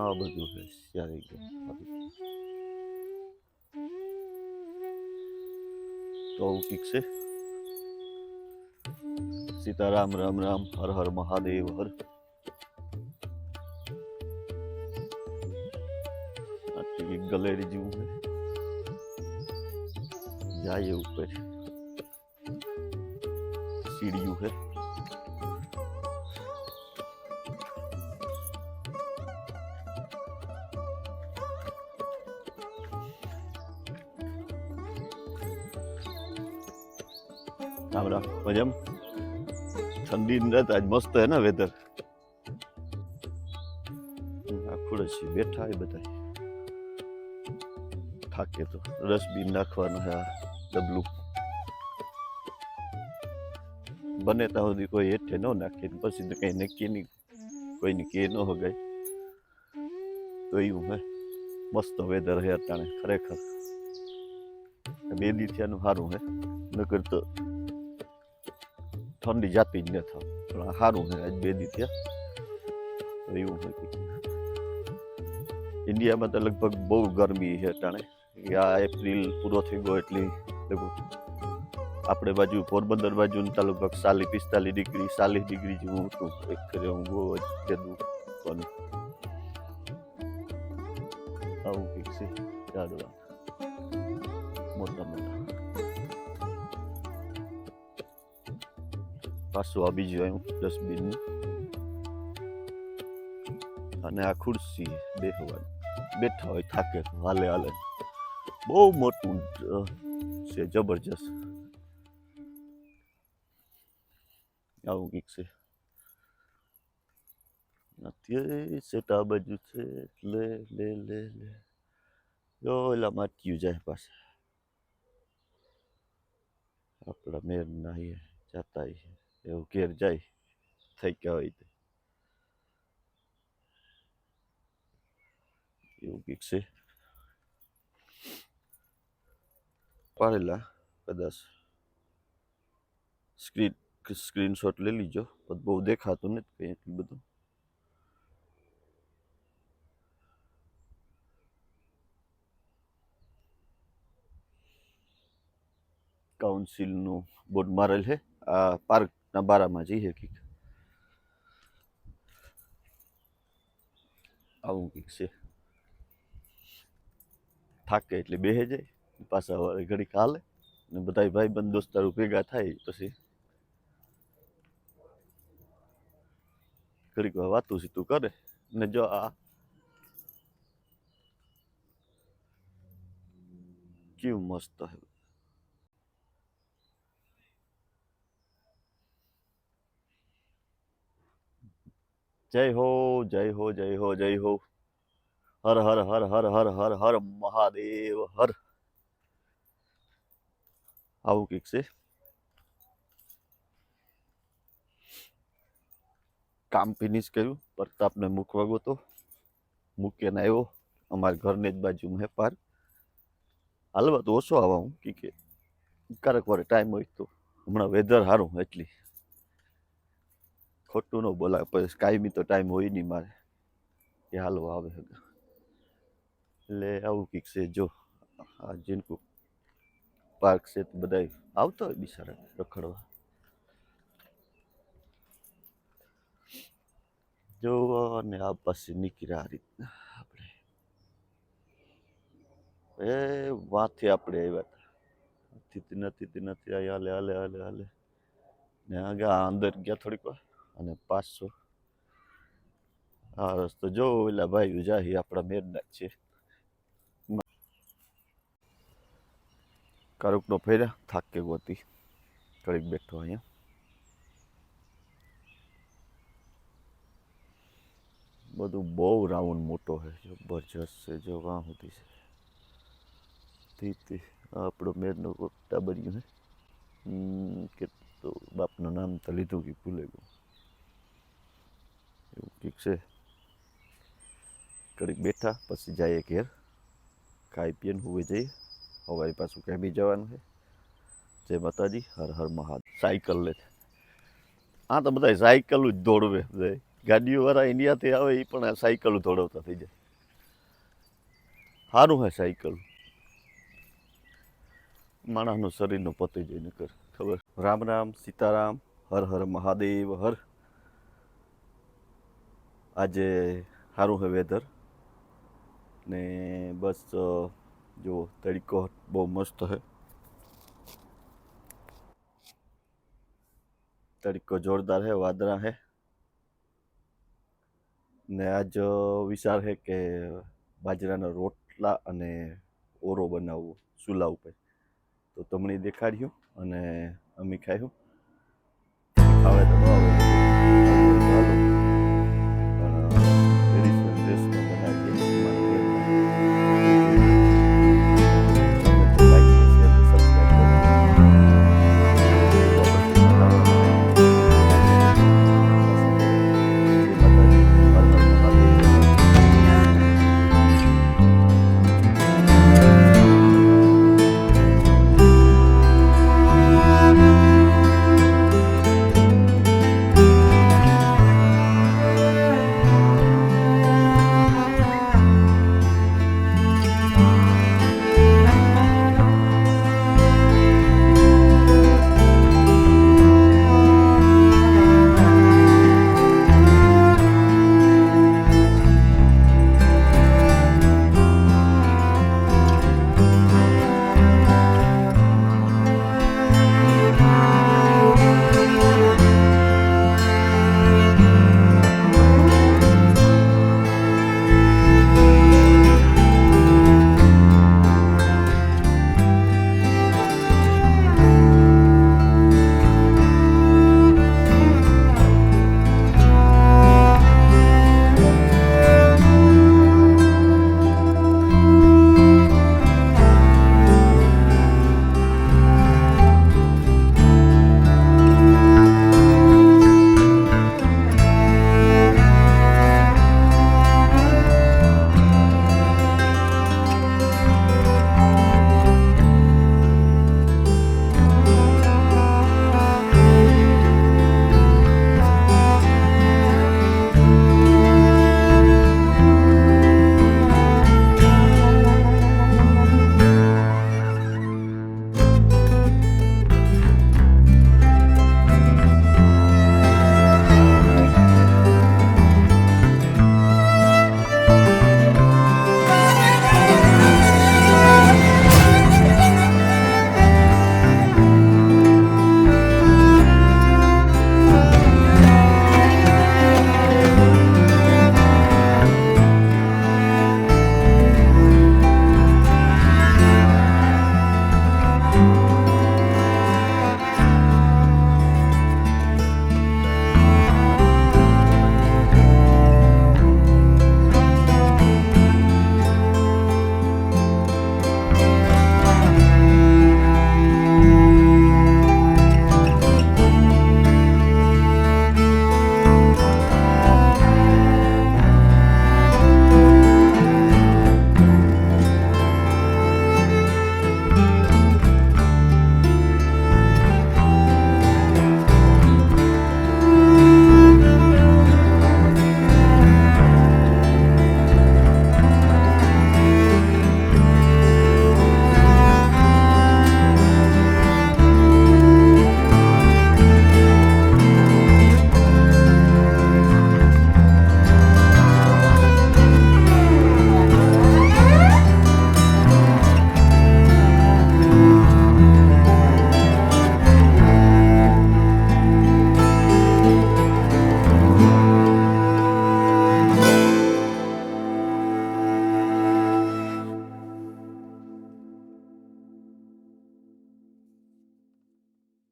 આ બધું છે ત્યારે તો આવું કંઈક છે. સીતારામ રામ રામ હર હર મહાદેવ હર. આટલી ગલેરી જેવું છે. જાય ઉપર સીડીયું છે. રામ રામ મજામાં. ठंडी रात आज मस्त है ना वेदर. खुड़सी बैठा है बताए થાકે તો રસ બી નાખવાનો છે આ ડબલું બને ત્યાં સુધી કોઈ હેઠે ન નાખે પછી તો કંઈ નક્કી નહીં કોઈની કે ન હગાય તો એવું હે. મસ્ત વેધર હે અટાણે ખરેખર 2 દી થયાનું સારું હે નકર તો ઠંડી જાતી જ ન થાય પણ સારું છે આજ 2 દી થયા એવું હોય. ઇન્ડિયામાં તો લગભગ બહુ ગરમી છે અટાણે. આ એપ્રિલ પૂરો થઈ ગયો એટલી આપણે બાજુ પોરબંદર બાજુ લગભગ 40-45 ડિગ્રી 40 ડિગ્રી જેવું હતું. એક કરે હું બહુ જતું પણ આવું કંઈક છે ઝાડવા મોટા મોટા. પાછું આ બીજું આવ્યું ડસ્ટબિનનું અને આ ખુરશી બેસવાની બેઠા હોય થાકે હાલે હાલે બહુ મોટું છે જબરજસ્ત. આવું કંઈક છે. અત્યારે સેટ આ બાજુ છે લે લે લે લે જો એલા માટ્યું જાય પાછા આપણા મેર ના જતા એવું ઘેર જાય થઈ ગયા હોય તો એવું કંઈક છે. પાડેલા કદાચ સ્ક્રીનશોટ લઈ લીજો પણ બહુ દેખાતું નથી કંઈ એટલું બધું. કાઉન્સિલનું બોર્ડ મારેલ છે આ પાર્કના બારામાં જઈએ કંઈક આવું કંઈક છે. થાકે એટલે બેહે જાય પાછા વાળે ઘડીક હાલે ને બધા ભાઈબંધ દોસ્તારો ભેગા થાય પછી ઘડીક વાર વાતું સીતું કરે ને જો આ કેવું મસ્ત હે. જય હો જય હો જય હો જય હો હર હર હર હર હર હર હર મહાદેવ હર. આવું કંઈક છે. કામ ફિનિશ કર્યું પ્રતાપને મૂકવા ગયો તો મૂકીને આવ્યો. અમારા ઘરની જ બાજુમાં હે પાર્ક. હાલવા તો ઓછો આવા હું કે ક્યારેક વાર ટાઈમ હોય તો હમણાં વેધર સારું એટલી ખોટું ન બોલાય પછી કાયમી તો ટાઈમ હોય નહીં મારે કે હાલવા આવે એટલે આવું કંઈક છે. જો આ જીનકુ પાર્ક છે તો બધા આવતા હોય બિચારા રખડવા. જો અને આ પછી નીકળ્યા આ રીતના આપણે એ વાંથી આપણે આવ્યા હતા નથી હાલે હાલે હાલે હાલે ને આગળ અંદર ગયા થોડીક વાર અને પાછો આ રસ્તો જો એટલે ભાઈ જાય આપણા મેરના જ છે. કારુકનો ફેર્યા થાકે ગોતી ઘડીક બેઠો અહીંયા બધું બહુ રાઉન્ડ મોટો છે જબરજસ્ત છે. જો વાં સુધી છે આપણો મેરનો ટાબરિયું હે કે તો બાપનું નામ તો લીધું કે ભૂલે ગયું એવું કંઈક છે. ઘડીક બેઠા પછી જઈએ ઘેર ખાઈ પીને હુવે જઈએ સવારે પાછું ક્યાં બી જવાનું છે. જય માતાજી હર હર મહાદેવ. સાયકલ લે આ તો બધા સાયકલ જ દોડવે ગાડીઓવાળા ઇન્ડિયાથી આવે એ પણ આ સાયકલ દોડવતા થઈ જાય. સારું હે સાયકલ, માણસનું શરીરનું પતી જાય નકર ખબર. રામ રામ સીતારામ, હર હર મહાદેવ હર. આજે સારું હે વેધર ને બસ જો તડકો બહુ મસ્ત હે, તડકો જોરદાર હે, વાદળા હે ને આજ વિચાર હે કે બાજરાના રોટલા અને ઓરો બનાવવો ચૂલા ઉપર. તો તમને દેખાડ્યું અને અમે ખાયું.